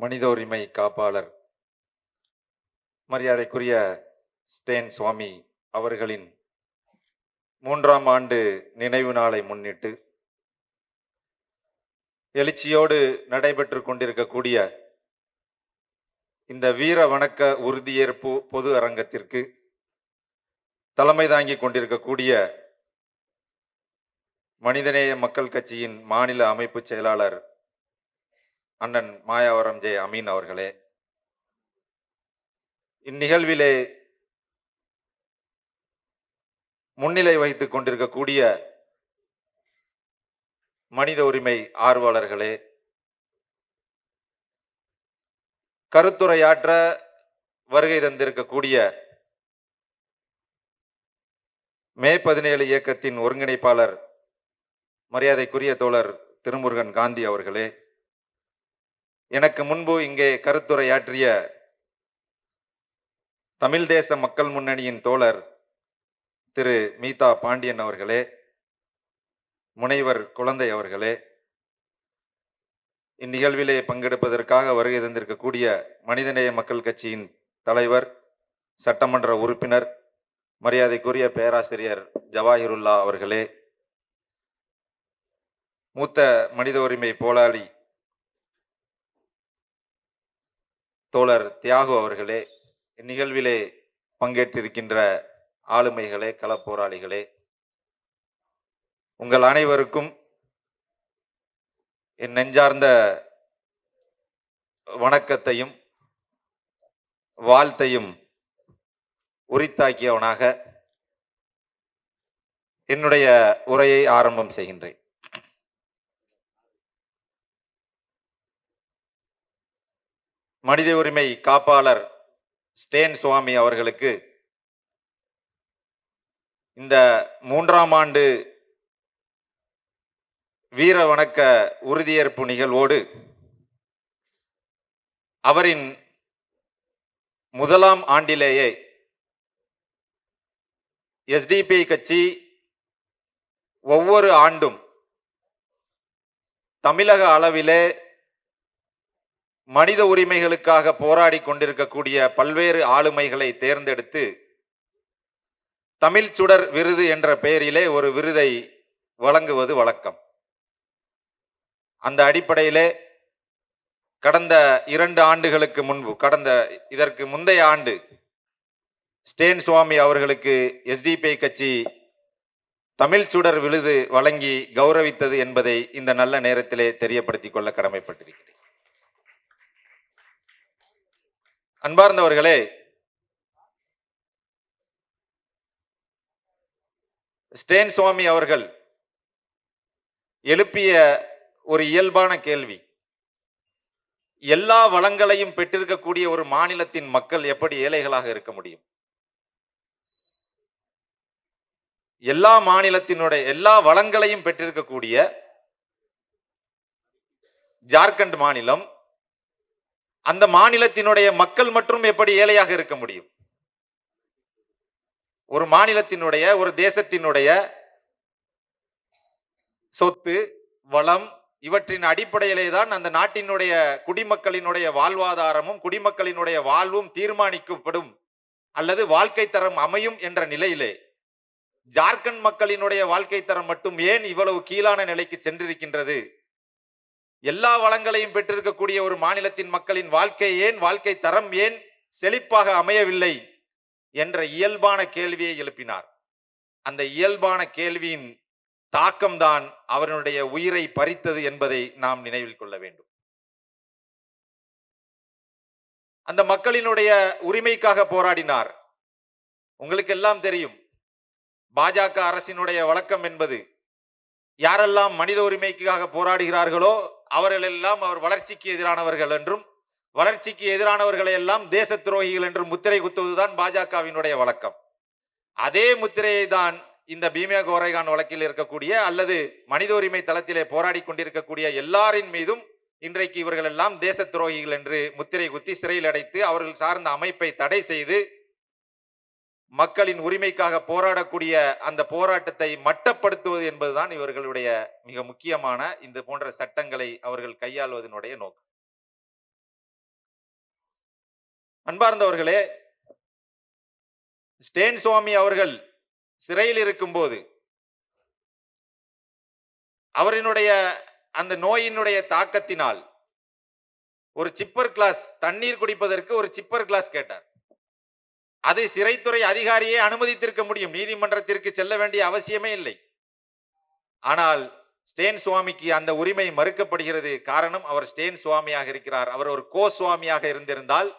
மனித உரிமை காப்பாளர் மரியாதைக்குரிய ஸ்டேன் சுவாமி அவர்களின் 3ஆம் ஆண்டு நினைவு நாளை முன்னிட்டு எழுச்சியோடு நடைபெற்று கொண்டிருக்கக்கூடிய இந்த வீர வணக்க உறுதியேற்பு பொது அரங்கத்திற்கு தலைமை தாங்கிக் கொண்டிருக்கக்கூடிய மனிதநேய மக்கள் கட்சியின் மாநில அமைப்பு செயலாளர் அண்ணன் மாயாவரம் ஜே அமீன் அவர்களே, இந்நிகழ்விலே முன்னிலை வகித்துக் கொண்டிருக்கக்கூடிய மனித உரிமை ஆர்வலர்களே, கருத்துரையாற்ற வருகை தந்திருக்கக்கூடிய மே 17 இயக்கத்தின் ஒருங்கிணைப்பாளர் மரியாதைக்குரிய தோழர் திருமுருகன் காந்தி அவர்களே, எனக்கு முன்பு இங்கே கருத்துரையாற்றிய தமிழ் தேச மக்கள் முன்னணியின் தோழர் திரு மீதா பாண்டியன் அவர்களே, முனைவர் குழந்தை அவர்களே, இந்நிகழ்விலே பங்கெடுப்பதற்காக வருகை தந்திருக்கக்கூடிய மனிதநேய மக்கள் கட்சியின் தலைவர் சட்டமன்ற உறுப்பினர் மரியாதைக்குரிய பேராசிரியர் ஜவாஹிருல்லா அவர்களே, மூத்த மனித உரிமை போராளி தோழர் தியாகு அவர்களே, இந்நிகழ்விலே பங்கேற்றிருக்கின்ற ஆளுமைகளே, களப்போராளிகளே, உங்கள் அனைவருக்கும் என் நெஞ்சார்ந்த வணக்கத்தையும் வாழ்த்தையும் உரித்தாக்கியவனாக என்னுடைய உரையை ஆரம்பம் செய்கின்றேன். மனித உரிமை காப்பாளர் ஸ்டேன் சுவாமி அவர்களுக்கு இந்த 3ஆம் ஆண்டு வீர வணக்க உறுதியேற்பு நிகழ்வோடு அவரின் முதலாம் ஆண்டிலேயே எஸ்டிபி கட்சி ஒவ்வொரு ஆண்டும் தமிழக அளவிலே மனித உரிமைகளுக்காக போராடி கொண்டிருக்கக்கூடிய பல்வேறு ஆளுமைகளை தேர்ந்தெடுத்து தமிழ் சுடர் விருது என்ற பெயரிலே ஒரு விருதை வழங்குவது வழக்கம். அந்த அடிப்படையிலே கடந்த 2 ஆண்டுகளுக்கு முன்பு, இதற்கு முந்தைய ஆண்டு ஸ்டேன் சுவாமி அவர்களுக்கு எஸ்டிபி கட்சி தமிழ் சுடர் விருது வழங்கி கௌரவித்தது என்பதை இந்த நல்ல நேரத்திலே தெரியப்படுத்திக் கொள்ள கடமைப்பட்டிருக்கிறேன். அன்பார்ந்தவர்களே, ஸ்டேன் சுவாமி அவர்கள் எழுப்பிய ஒரு இயல்பான கேள்வி, எல்லா வளங்களையும் பெற்றிருக்கக்கூடிய ஒரு மாநிலத்தின் மக்கள் எப்படி ஏழைகளாக இருக்க முடியும்? எல்லா வளங்களையும் பெற்றிருக்கக்கூடிய ஜார்க்கண்ட் மாநிலம், அந்த மாநிலத்தினுடைய மக்கள் மற்றும் எப்படி ஏழையாக இருக்க முடியும்? ஒரு மாநிலத்தினுடைய, ஒரு தேசத்தினுடைய சொத்து வளம் இவற்றின் அடிப்படையிலே தான் அந்த நாட்டினுடைய குடிமக்களினுடைய வாழ்வாதாரமும் குடிமக்களினுடைய வாழ்வும் தீர்மானிக்கப்படும் அல்லது வாழ்க்கை தரம் அமையும் என்ற நிலையிலே ஜார்க்கண்ட் மக்களினுடைய வாழ்க்கை தரம் மட்டும் ஏன் இவ்வளவு கீழான நிலைக்கு சென்றிருக்கின்றது? எல்லா வளங்களையும் பெற்றிருக்கக்கூடிய ஒரு மாநிலத்தின் மக்களின் வாழ்க்கை தரம் ஏன் செழிப்பாக அமையவில்லை என்ற இயல்பான கேள்வியை எழுப்பினார். அந்த இயல்பான கேள்வியின் தாக்கம்தான் அவருடைய உயிரை பறித்தது என்பதை நாம் நினைவில் கொள்ள வேண்டும். அந்த மக்களினுடைய உரிமைக்காக போராடினார். உங்களுக்கு எல்லாம் தெரியும், பாஜக அரசினுடைய வழக்கம் என்பது யாரெல்லாம் மனித உரிமைக்காக போராடுகிறார்களோ அவர்களெல்லாம் அவர் வளர்ச்சிக்கு எதிரானவர்கள் என்றும், வளர்ச்சிக்கு எதிரானவர்களை எல்லாம் தேச துரோகிகள் என்றும் முத்திரை குத்துவதுதான் பாஜகவினுடைய வழக்கம். அதே முத்திரையை தான் இந்த பீமா கோரேகான் வழக்கில் இருக்கக்கூடிய அல்லது மனித உரிமை தளத்திலே போராடி கொண்டிருக்கக்கூடிய எல்லாரின் மீதும் இன்றைக்கு இவர்கள் எல்லாம் தேச துரோகிகள் என்று முத்திரை குத்தி சிறையில் அடைத்து அவர்கள் சார்ந்த அமைப்பை தடை செய்து மக்களின் உரிமைக்காக போராடக்கூடிய அந்த போராட்டத்தை மட்டப்படுத்துவது என்பதுதான் இவர்களுடைய மிக முக்கியமான இந்த போன்ற சட்டங்களை அவர்கள் கையாள்வதனுடைய நோக்கம். அன்பார்ந்தவர்களே, ஸ்டேன் சுவாமி அவர்கள் சிறையில் இருக்கும்போது அவரினுடைய அந்த நோயினுடைய தாக்கத்தினால் ஒரு சிப்பர் கிளாஸ் தண்ணீர் குடிப்பதற்கு ஒரு சிப்பர் கிளாஸ் கேட்டார். அதை சிறைத்துறை அதிகாரியே அனுமதித்திருக்க முடியும், நீதிமன்றத்திற்கு செல்ல வேண்டிய அவசியமே இல்லை. ஆனால் ஸ்டேன் சுவாமிக்கு அந்த உரிமை மறுக்கப்படுகிறது. காரணம், அவர் ஸ்டேன் சுவாமியாக இருக்கிறார். அவர் ஒரு கோ சுவாமியாக இருந்திருந்தால்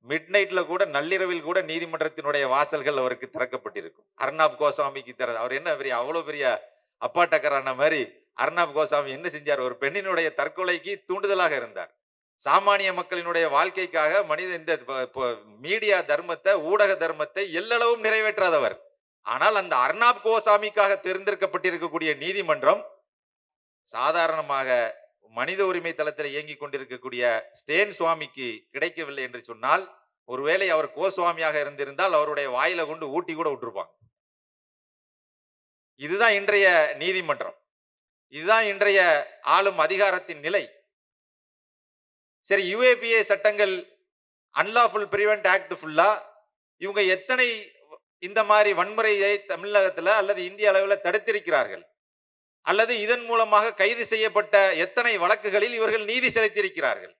மிட் நைட்ல கூட, நள்ளிரவில் கூட நீதிமன்றத்தினுடைய வாசல்கள் அவருக்கு திறக்கப்பட்டிருக்கும். அர்னாப் கோசாமிக்கு அவர் என்ன பெரிய, அவ்வளவு பெரிய அப்பாட்டக்கரான மாதிரி அர்னாப் கோசாமி என்ன செஞ்சார்? ஒரு பெண்ணினுடைய தற்கொலைக்கு தூண்டுதலாக இருந்தார். சாமானிய மக்களினுடைய வாழ்க்கைக்காக மனித இந்த மீடியா தர்மத்தை, ஊடக தர்மத்தை எல்லளவும் நிறைவேற்றாதவர். ஆனால் அந்த அர்னாப் கோசாமிக்காக தேர்ந்தெடுக்கப்பட்டிருக்கக்கூடிய நீதிமன்றம் சாதாரணமாக மனித உரிமை தளத்தில் இயங்கிக் கொண்டிருக்கக்கூடிய ஸ்டேன் சுவாமிக்கு கிடைக்கவில்லை என்று சொன்னால், ஒருவேளை அவர் கோசுவாமியாக இருந்திருந்தால் அவருடைய வாயில கொண்டு ஊட்டி கூட விட்டுருப்பாங்க. இதுதான் இன்றைய நீதிமன்றம், இதுதான் இன்றைய ஆளும் அதிகாரத்தின் நிலை. சரி, யுஏபிஏ சட்டங்கள், அன்லாஃபுல் பிரிவென்ட் ஆக்ட் ஃபுல்லா இவங்க எத்தனை இந்த மாதிரி வன்முறையை தமிழகத்துல அல்லது இந்திய அளவில் தடுத்திருக்கிறார்கள், அல்லது இதன் மூலமாக கைது செய்யப்பட்ட எத்தனை வழக்குகளில் இவர்கள் நீதி செலுத்தியிருக்கிறார்கள்?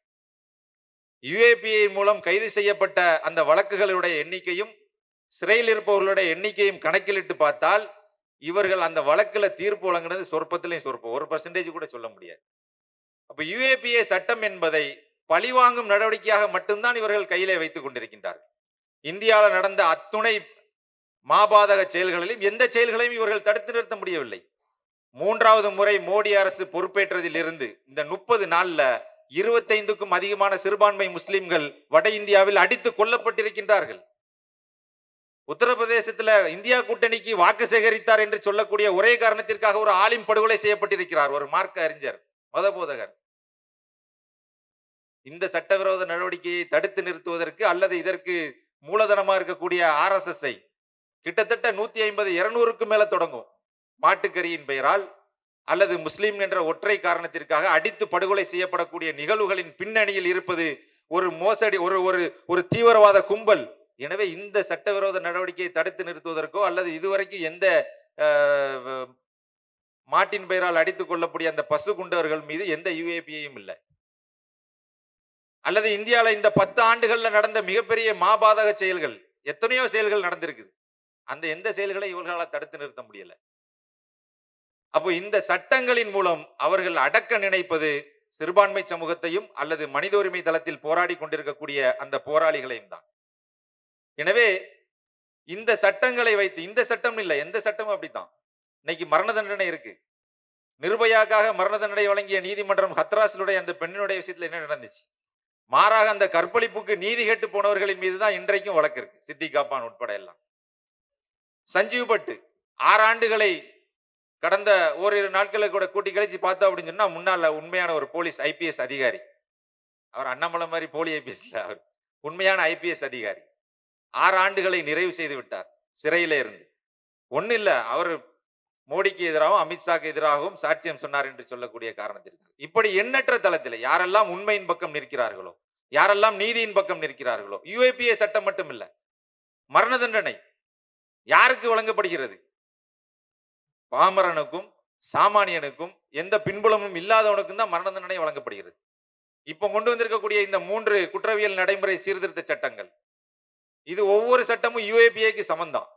யுஏபிஏ மூலம் கைது செய்யப்பட்ட அந்த வழக்குகளுடைய எண்ணிக்கையும் சிறையில் இருப்பவர்களுடைய எண்ணிக்கையும் கணக்கிலிட்டு பார்த்தால் இவர்கள் அந்த வழக்குல தீர்ப்பு வழங்கினது சொற்பத்திலையும் சொற்பம், 1% கூட சொல்ல முடியாது. அப்ப யுஏபிஏ சட்டம் என்பதை பழிவாங்கும் நடவடிக்கையாக மட்டும்தான் இவர்கள் கையிலே வைத்துக் கொண்டிருக்கின்றார்கள். இந்தியாவில் நடந்த அத்துணை மாபாதக செயல்களிலும் எந்த செயல்களையும் இவர்கள் தடுத்து நிறுத்த முடியவில்லை. 3வது முறை மோடி அரசு பொறுப்பேற்றதில் இருந்து இந்த 30 நாள்ல 25க்கும் அதிகமான சிறுபான்மை முஸ்லிம்கள் வட இந்தியாவில் அடித்து கொல்லப்பட்டிருக்கின்றார்கள். உத்தரப்பிரதேசத்துல இந்தியா கூட்டணிக்கு வாக்கு சேகரித்தார் என்று சொல்லக்கூடிய ஒரே காரணத்திற்காக ஒரு ஆலிம் படுகொலை செய்யப்பட்டிருக்கிறார், ஒரு மார்க்க அறிஞர், மத போதகர். இந்த சட்டவிரோத நடவடிக்கையை தடுத்து நிறுத்துவதற்கு அல்லது இதற்கு மூலதனமா இருக்கக்கூடிய RSS கிட்டத்தட்ட 150-200க்கு மேல தொடங்கும் மாட்டுக்கரியின் பெயரால் அல்லது முஸ்லிம் என்ற ஒற்றை காரணத்திற்காக அடித்து படுகொலை செய்யப்படக்கூடிய நிகழ்வுகளின் பின்னணியில் இருப்பது ஒரு மோசடி, ஒரு தீவிரவாத கும்பல். எனவே இந்த சட்டவிரோத நடவடிக்கையை தடுத்து நிறுத்துவதற்கோ அல்லது இதுவரைக்கும் எந்த மாட்டின் பெயரால் அடித்துக் கொள்ளக்கூடிய அந்த பசு குண்டவர்கள் மீது எந்த யுஏபியும் இல்லை. அல்லது இந்தியாவில் இந்த 10 ஆண்டுகள்ல நடந்த மிகப்பெரிய மாபாதக செயல்கள், எத்தனையோ செயல்கள் நடந்திருக்குது, அந்த எந்த செயல்களை இவர்களால் தடுத்து நிறுத்த முடியல. அப்போ இந்த சட்டங்களின் மூலம் அவர்கள் அடக்க நினைப்பது சிறுபான்மை சமூகத்தையும் அல்லது மனித உரிமை தளத்தில் போராடி கொண்டிருக்கக்கூடிய அந்த போராளிகளையும் தான். எனவே இந்த சட்டங்களை வைத்து, இந்த சட்டம் இல்லை, எந்த சட்டமும் அப்படித்தான். இன்னைக்கு மரண தண்டனை இருக்கு. நிர்பயாக்காக மரண தண்டனை வழங்கிய நீதிமன்றம் ஹத்ராஸிலுடைய அந்த பெண்ணினுடைய விஷயத்துல என்ன நடந்துச்சு? மாறாக அந்த கற்பழிப்புக்கு நீதி கேட்டு போனவர்களின் மீது தான் இன்றைக்கும் வழக்கு இருக்கு, சித்திக் காப்பான் உட்பட எல்லாம். சஞ்சீவ் பட்டு 6 ஆண்டுகளை கடந்த ஓரிரு நாட்களை கூட கூட்டி கழிச்சு பார்த்தோம் அப்படின்னு சொன்னா, முன்னாள் உண்மையான ஒரு போலீஸ் IPS அதிகாரி, அவர் அண்ணாமலை மாதிரி போலி IPS இல்ல, அவர் உண்மையான IPS அதிகாரி, 6 ஆண்டுகளை நிறைவு செய்து விட்டார் சிறையிலே இருந்து. ஒன்னும் இல்ல, அவர் மோடிக்கு எதிராகவும் அமித்ஷாக்கு எதிராகவும் சாட்சியம் சொன்னார் என்று சொல்லக்கூடிய காரணத்திற்கு. இப்படி எண்ணற்ற தளத்தில் யாரெல்லாம் உண்மையின் பக்கம் நிற்கிறார்களோ, யாரெல்லாம் நீதியின் பக்கம் நிற்கிறார்களோ, யுஏபிஏ சட்டம் மட்டும் இல்ல, மரண தண்டனை யாருக்கு வழங்கப்படுகிறது? பாமரனுக்கும் சாமானியனுக்கும் எந்த பின்புலமும் இல்லாதவனுக்கும் தான் மரண தண்டனை வழங்கப்படுகிறது. இப்ப கொண்டு வந்திருக்கக்கூடிய இந்த 3 குற்றவியல் நடைமுறை சீர்திருத்த சட்டங்கள், இது ஒவ்வொரு சட்டமும் யுஏபிஏக்கு சமந்தான்.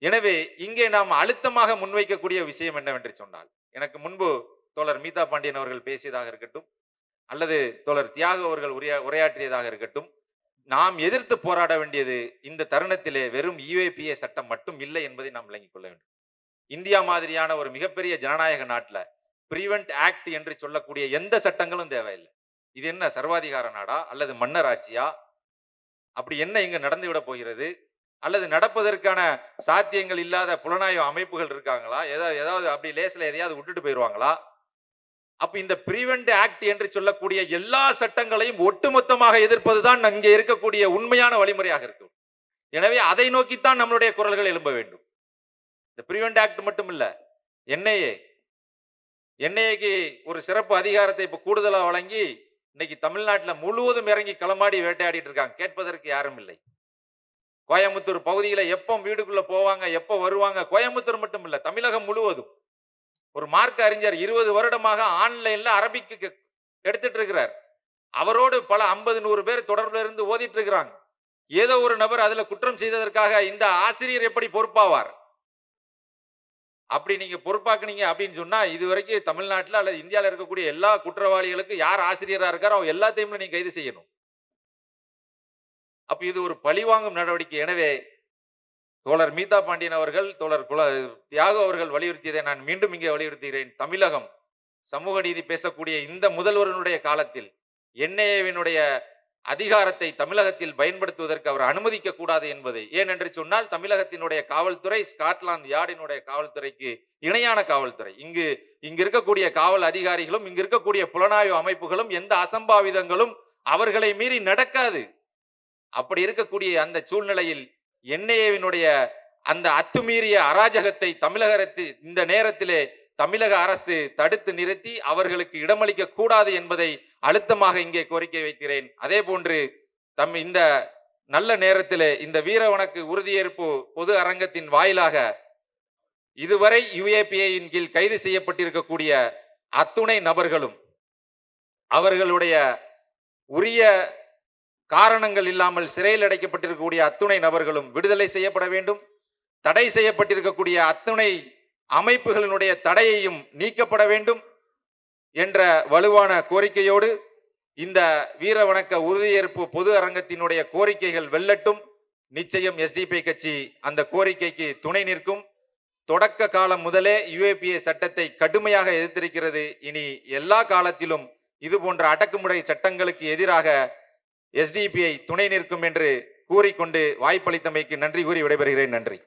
எனவே இங்கே நாம் அழுத்தமாக முன்வைக்கக்கூடிய விஷயம் என்னவென்று சொன்னால், எனக்கு முன்பு தோழர் மீதா பாண்டியன் அவர்கள் பேசியதாக இருக்கட்டும் அல்லது தோழர் தியாக அவர்கள் உரையாற்றியதாக இருக்கட்டும், நாம் எதிர்த்து போராட வேண்டியது இந்த தருணத்திலே வெறும் யுஏபிஏ சட்டம் மட்டும் இல்லை என்பதை நாம் விளங்கிக் கொள்ள வேண்டும். இந்தியா மாதிரியான ஒரு மிகப்பெரிய ஜனநாயக நாட்டில் பிரிவென்ட் ஆக்ட் என்று சொல்லக்கூடிய எந்த சட்டங்களும் தேவையில்லை. இது என்ன சர்வாதிகார நாடா அல்லது மன்னர் ஆட்சியா? அப்படி என்ன இங்க நடந்து விட போகிறது? அல்லது நடப்பதற்கான சாத்தியங்கள் இல்லாத புலனாய்வு அமைப்புகள் இருக்காங்களா? ஏதாவது அப்படி லேசில் எதையாவது விட்டுட்டு போயிடுவாங்களா? அப்ப இந்த பிரிவென்ட் ஆக்ட் என்று சொல்லக்கூடிய எல்லா சட்டங்களையும் ஒட்டுமொத்தமாக எதிர்ப்பதுதான் அங்கே இருக்கக்கூடிய உண்மையான வழிமுறையாக இருக்கும். எனவே அதை நோக்கித்தான் நம்மளுடைய குரல்கள் எழும்ப வேண்டும். இந்த பிரிவென்ட் ஆக்ட் மட்டும் இல்ல, என்ஐஏக்கு ஒரு சிறப்பு அதிகாரத்தை இப்ப கூடுதலா வழங்கி இன்னைக்கு தமிழ்நாட்டில் முழுவதும் இறங்கி களமாடி வேட்டையாடிட்டு இருக்காங்க. கேட்பதற்கு யாரும் இல்லை. கோயம்புத்தூர் பகுதியில எப்போ வீடுக்குள்ள போவாங்க, எப்போ வருவாங்க, கோயம்புத்தூர் மட்டும் இல்ல, தமிழகம் முழுவதும். ஒரு மார்க்க அறிஞர் 20 வருடமாக ஆன்லைன்ல அரபிக்கு எடுத்துட்டு இருக்கிறார். அவரோடு பல 50-100 பேர் தொடர்புல இருந்து ஓதிட்டு இருக்கிறாங்க. ஏதோ ஒரு நபர் அதுல குற்றம் செய்ததற்காக இந்த ஆசிரியர் எப்படி பொறுப்பாவார்? அப்படி நீங்க பொறுப்பாக்குனீங்க அப்படின்னு சொன்னா, இதுவரைக்கும் தமிழ்நாட்டில் அல்லது இந்தியாவில் இருக்கக்கூடிய எல்லா குற்றவாளிகளுக்கு யார் ஆசிரியரா இருக்காரோ அவங்க எல்லாத்தையும் நீங்க கைது செய்யணும். அப்ப இது ஒரு பழிவாங்கும் நடவடிக்கை. எனவே தோழர் மீதா பாண்டியன் அவர்கள், தோழர் தியாகு அவர்கள் வலியுறுத்தியதை நான் மீண்டும் இங்கே வலியுறுத்துகிறேன். தமிழகம் சமூக நீதி பேசக்கூடிய இந்த முதல்வருடைய காலத்தில் என்ஐஏவினுடைய அதிகாரத்தை தமிழகத்தில் பயன்படுத்துவதற்கு அவர் அனுமதிக்க கூடாது என்பதை, ஏனென்று சொன்னால் தமிழகத்தினுடைய காவல்துறை ஸ்காட்லாந்து யார்டினுடைய காவல்துறைக்கு இணையான காவல்துறை. இங்கு இருக்கக்கூடிய காவல் அதிகாரிகளும் இங்கு இருக்கக்கூடிய புலனாய்வு அமைப்புகளும் எந்த அசம்பாவிதங்களும் அவர்களை மீறி நடக்காது. அப்படி இருக்கக்கூடிய அந்த சூழ்நிலையில் என்ஐஏவினுடைய அந்த அத்துமீறிய அராஜகத்தை தமிழக இந்த நேரத்திலே தமிழக அரசு தடுத்து நிறுத்தி அவர்களுக்கு இடமளிக்க கூடாது என்பதை அழுத்தமாக இங்கே கோரிக்கை வைக்கிறேன். அதே போன்று இந்த நல்ல நேரத்திலே இந்த வீர வணக்க உறுதியேற்பு பொது அரங்கத்தின் வாயிலாக இதுவரை யுஏபிஏயின் கீழ் கைது செய்யப்பட்டிருக்கக்கூடிய அத்துணை நபர்களும் அவர்களுடைய உரிய காரணங்கள் இல்லாமல் சிறையில் அடைக்கப்பட்டிருக்கக்கூடிய அத்துணை நபர்களும் விடுதலை செய்யப்பட வேண்டும். தடை செய்யப்பட்டிருக்கக்கூடிய அத்துணை அமைப்புகளினுடைய தடையையும் நீக்கப்பட வேண்டும் என்ற வலுவான கோரிக்கையோடு இந்த வீர வணக்க உறுதியேற்பு பொது அரங்கத்தினுடைய கோரிக்கைகள் வெல்லட்டும். நிச்சயம் எஸ்டிபி கட்சி அந்த கோரிக்கைக்கு துணை நிற்கும். தொடக்க காலம் முதலே யுஏபிஏ சட்டத்தை கடுமையாக எதிர்த்திருக்கிறது. இனி எல்லா காலத்திலும் இது போன்ற அடக்குமுறை சட்டங்களுக்கு எதிராக எஸ்டிபிஐ துணை நிற்கும் என்று கூறிக்கொண்டு வாய்ப்பளித்தமைக்கு நன்றி கூறி விடைபெறுகிறேன். நன்றி.